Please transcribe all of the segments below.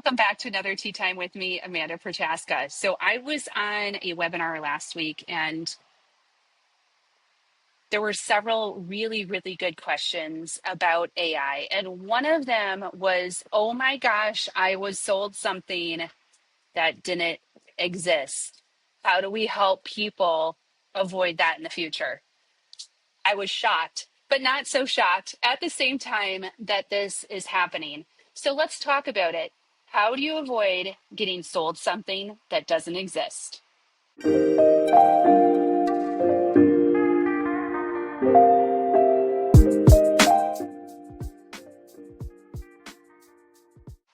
Welcome back to another Tea Time with me, Amanda Prochaska. So I was on a webinar last week and there were several really, really good questions about AI. And one of them was, oh my gosh, I was sold something that didn't exist. How do we help people avoid that in the future? I was shocked, but not so shocked at the same time that this is happening. So let's talk about it. How do you avoid getting sold something that doesn't exist?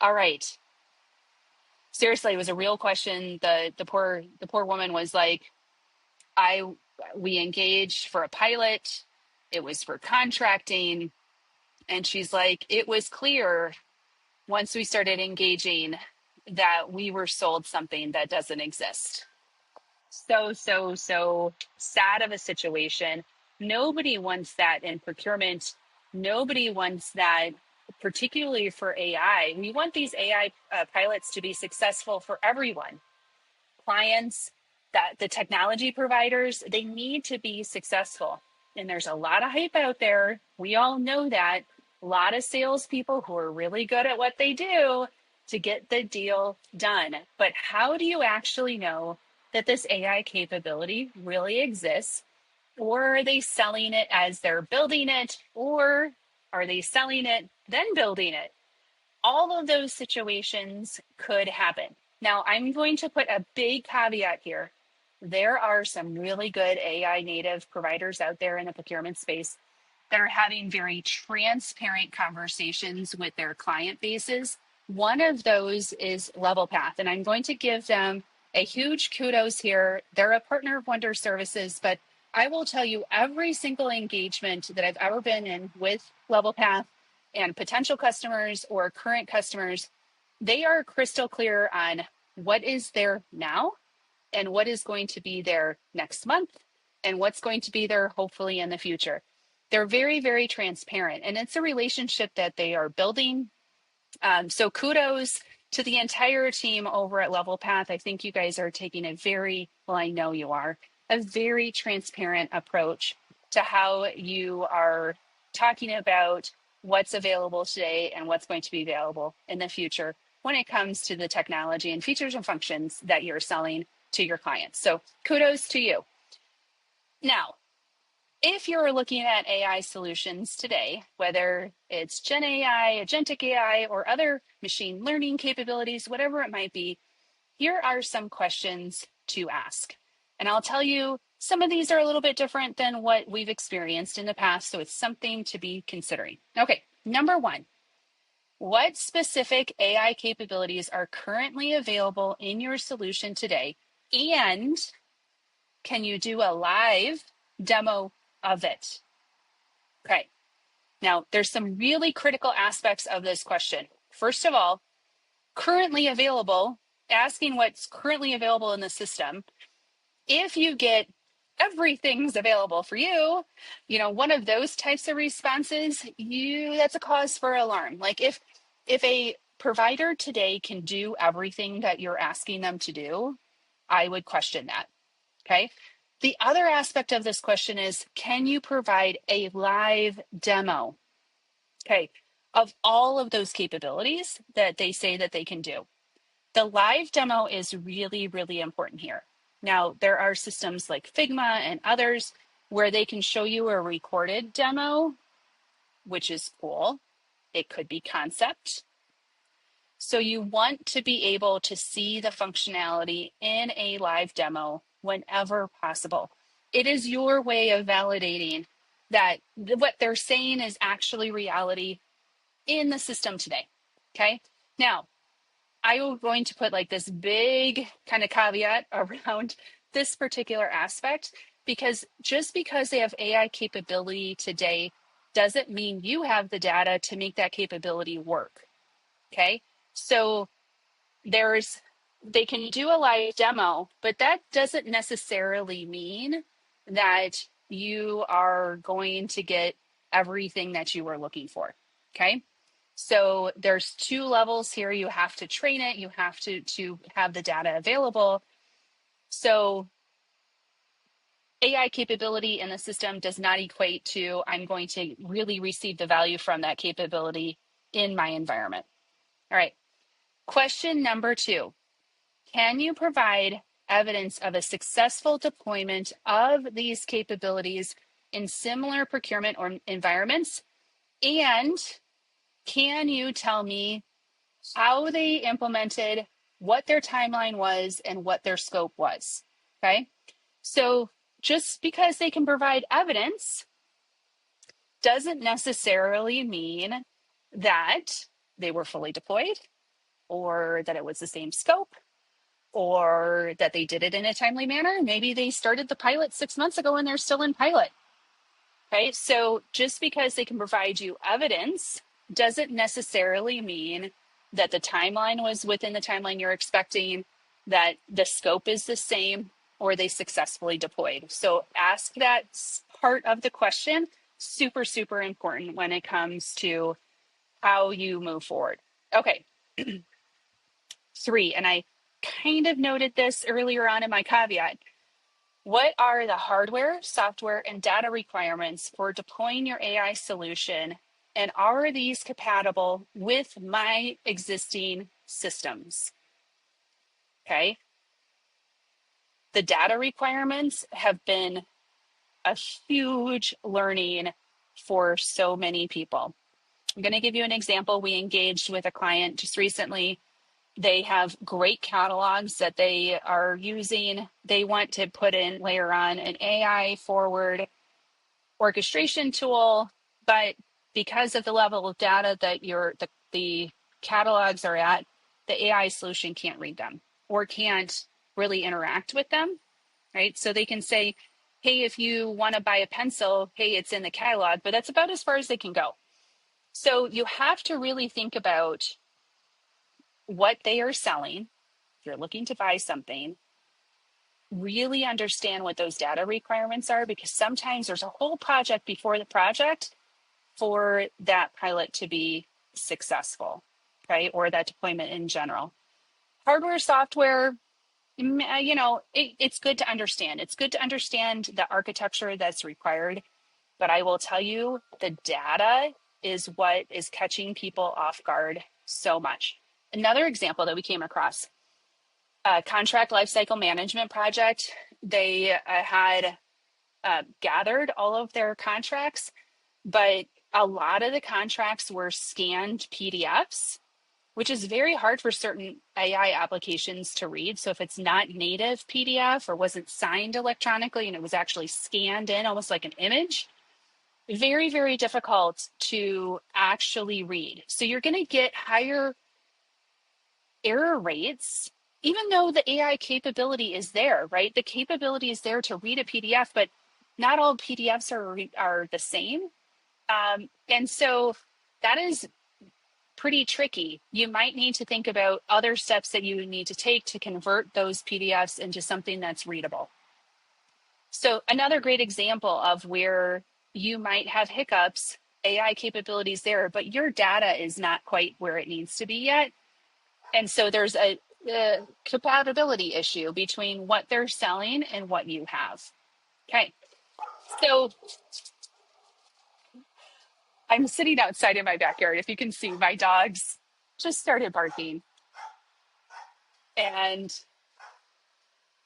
All right. Seriously, it was a real question. The poor woman was like, I we engaged for a pilot. It was for contracting. And she's like, it was clear once we started engaging that we were sold something that doesn't exist. So sad of a situation. Nobody wants that in procurement. Nobody wants that, particularly for AI. We want these AI pilots to be successful for everyone. Clients, that the technology providers, they need to be successful. And there's a lot of hype out there. We all know that. A lot of salespeople who are really good at what they do to get the deal done. But how do you actually know that this AI capability really exists? Or are they selling it as they're building it? Or are they selling it, then building it? All of those situations could happen. Now, I'm going to put a big caveat here. There are some really good AI native providers out there in the procurement space that are having very transparent conversations with their client bases. One of those is LevelPath, and I'm going to give them a huge kudos here. They're a partner of Wonder Services, but I will tell you every single engagement that I've ever been in with LevelPath and potential customers or current customers, they are crystal clear on what is there now and what is going to be there next month and what's going to be there hopefully in the future. They're very, very transparent, and it's a relationship that they are building. So kudos to the entire team over at LevelPath. I think you guys are taking well, I know you are, a very transparent approach to how you are talking about what's available today and what's going to be available in the future when it comes to the technology and features and functions that you're selling to your clients. So kudos to you. Now, if you're looking at AI solutions today, whether it's Gen AI, Agentic AI, or other machine learning capabilities, whatever it might be, here are some questions to ask. And I'll tell you, some of these are a little bit different than what we've experienced in the past, so it's something to be considering. Okay, number one, what specific AI capabilities are currently available in your solution today? And can you do a live demo of it? Okay. Now, there's some really critical aspects of this question. First of all, currently available, asking what's currently available in the system. If you get everything's available for you, one of those types of responses, that's a cause for alarm. Like if a provider today can do everything that you're asking them to do, I would question that. Okay. The other aspect of this question is, can you provide a live demo, okay, of all of those capabilities that they say that they can do? The live demo is really, really important here. Now, there are systems like Figma and others where they can show you a recorded demo, which is cool. It could be concept. So you want to be able to see the functionality in a live demo whenever possible. It is your way of validating that what they're saying is actually reality in the system today. Okay. Now, I am going to put like this big kind of caveat around this particular aspect, because just because they have AI capability today doesn't mean you have the data to make that capability work. Okay. So they can do a live demo, but that doesn't necessarily mean that you are going to get everything that you were looking for. Okay. So there's two levels here. You have to train it. You have to have the data available. So AI capability in the system does not equate to I'm going to really receive the value from that capability in my environment. All right. Question number 2. Can you provide evidence of a successful deployment of these capabilities in similar procurement or environments? And can you tell me how they implemented, what their timeline was, and what their scope was? Okay. So just because they can provide evidence doesn't necessarily mean that they were fully deployed or that it was the same scope or that they did it in a timely manner. Maybe they started the pilot 6 months ago and they're still in pilot. Okay, so just because they can provide you evidence doesn't necessarily mean that the timeline was within the timeline you're expecting, that the scope is the same, or they successfully deployed. So ask that part of the question. Super, super important when it comes to how you move forward. Okay. 3, and I kind of noted this earlier on in my caveat. What are the hardware, software, and data requirements for deploying your AI solution? And are these compatible with my existing systems? Okay. The data requirements have been a huge learning for so many people. I'm going to give you an example. We engaged with a client just recently. They have great catalogs that they are using. They want to layer on an AI forward orchestration tool, but because of the level of data that the catalogs are at, the AI solution can't read them or can't really interact with them, right? So they can say, hey, if you want to buy a pencil, hey, it's in the catalog, but that's about as far as they can go. So you have to really think about what they are selling. If you're looking to buy something, really understand what those data requirements are, because sometimes there's a whole project before the project for that pilot to be successful, right? Or that deployment in general. Hardware, software, it's good to understand. It's good to understand the architecture that's required, but I will tell you the data is what is catching people off guard so much. Another example that we came across, a contract lifecycle management project. They had gathered all of their contracts, but a lot of the contracts were scanned PDFs, which is very hard for certain AI applications to read. So if it's not native PDF or wasn't signed electronically and it was actually scanned in almost like an image, very, very difficult to actually read. So you're going to get higher error rates, even though the AI capability is there, right? The capability is there to read a PDF, but not all PDFs are the same. And so that is pretty tricky. You might need to think about other steps that you need to take to convert those PDFs into something that's readable. So another great example of where you might have hiccups, AI capabilities there, but your data is not quite where it needs to be yet. And so there's a compatibility issue between what they're selling and what you have. Okay. So I'm sitting outside in my backyard. If you can see, my dogs just started barking. And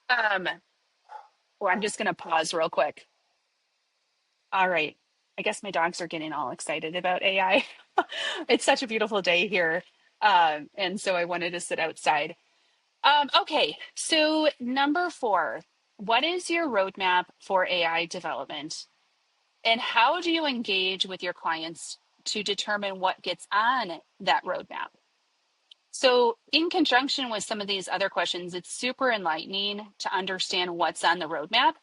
I'm just going to pause real quick. All right. I guess my dogs are getting all excited about AI. It's such a beautiful day here. And so I wanted to sit outside. Okay. So number 4, what is your roadmap for AI development? And how do you engage with your clients to determine what gets on that roadmap? So in conjunction with some of these other questions, it's super enlightening to understand what's on the roadmap,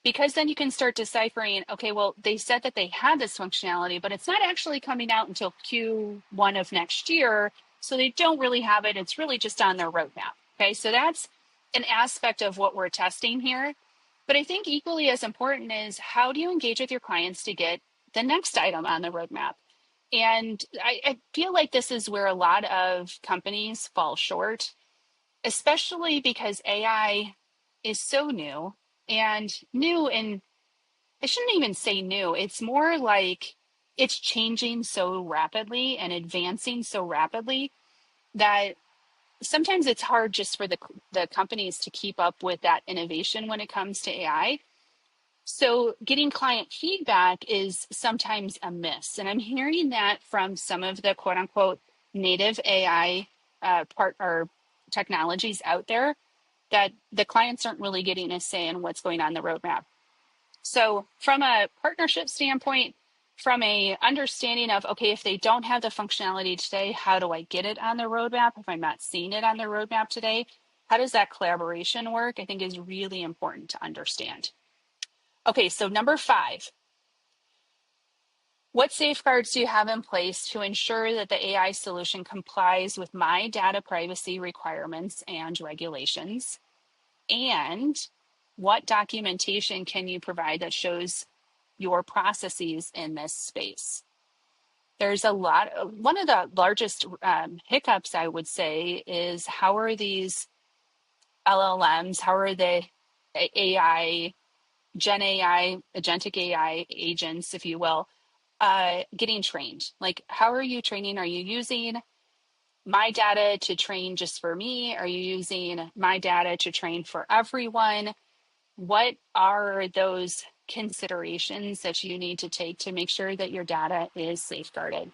because then you can start deciphering, okay, well, they said that they had this functionality, but it's not actually coming out until Q1 of next year. So they don't really have it. It's really just on their roadmap. Okay, so that's an aspect of what we're testing here. But I think equally as important is, how do you engage with your clients to get the next item on the roadmap? And I feel like this is where a lot of companies fall short, especially because AI is so new and new. And I shouldn't even say new, it's more like it's changing so rapidly and advancing so rapidly that sometimes it's hard just for the companies to keep up with that innovation when it comes to AI. So getting client feedback is sometimes a miss. And I'm hearing that from some of the quote unquote native AI part or technologies out there, that the clients aren't really getting a say in what's going on the roadmap. So from a partnership standpoint, from a understanding of, okay, if they don't have the functionality today, how do I get it on the roadmap? If I'm not seeing it on the roadmap today, how does that collaboration work? I think is really important to understand. Okay, so number 5, what safeguards do you have in place to ensure that the AI solution complies with my data privacy requirements and regulations? And what documentation can you provide that shows your processes in this space? There's one of the largest hiccups, I would say, is how are these LLMs, how are the AI, Gen AI, agentic AI agents, if you will, getting trained? Like, how are you training? Are you using my data to train just for me? Are you using my data to train for everyone? What are those considerations that you need to take to make sure that your data is safeguarded?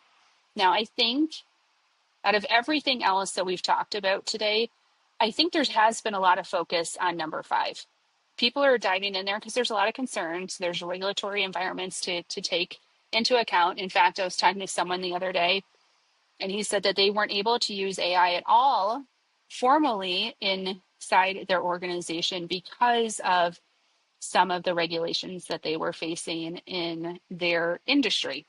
Now, I think out of everything else that we've talked about today, I think there has been a lot of focus on number 5. People are diving in there because there's a lot of concerns. There's regulatory environments to take into account. In fact, I was talking to someone the other day, and he said that they weren't able to use AI at all formally inside their organization because of some of the regulations that they were facing in their industry.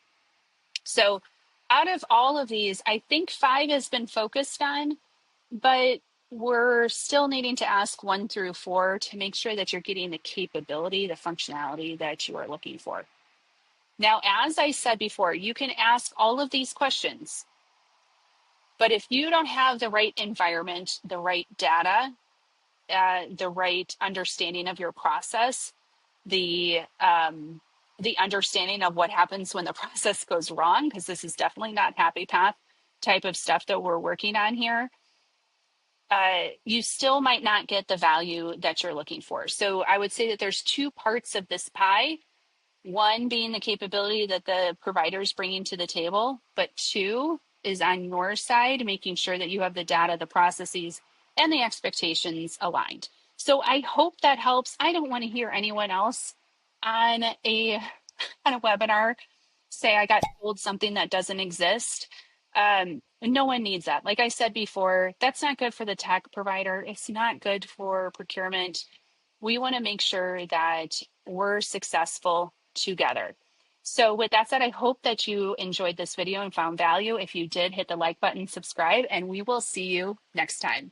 So out of all of these, I think 5 has been focused on, but we're still needing to ask 1 through 4 to make sure that you're getting the capability, the functionality that you are looking for. Now, as I said before, you can ask all of these questions, but if you don't have the right environment, the right data, the right understanding of your process, the understanding of what happens when the process goes wrong, because this is definitely not happy path type of stuff that we're working on here, you still might not get the value that you're looking for. So I would say that there's 2 parts of this pie. 1 being the capability that the provider is bringing to the table, but 2 is on your side, making sure that you have the data, the processes, and the expectations aligned. So I hope that helps. I don't want to hear anyone else on a webinar say I got told something that doesn't exist. No one needs that. Like I said before, that's not good for the tech provider. It's not good for procurement. We want to make sure that we're successful together. So with that said, I hope that you enjoyed this video and found value. If you did, hit the like button, subscribe, and we will see you next time.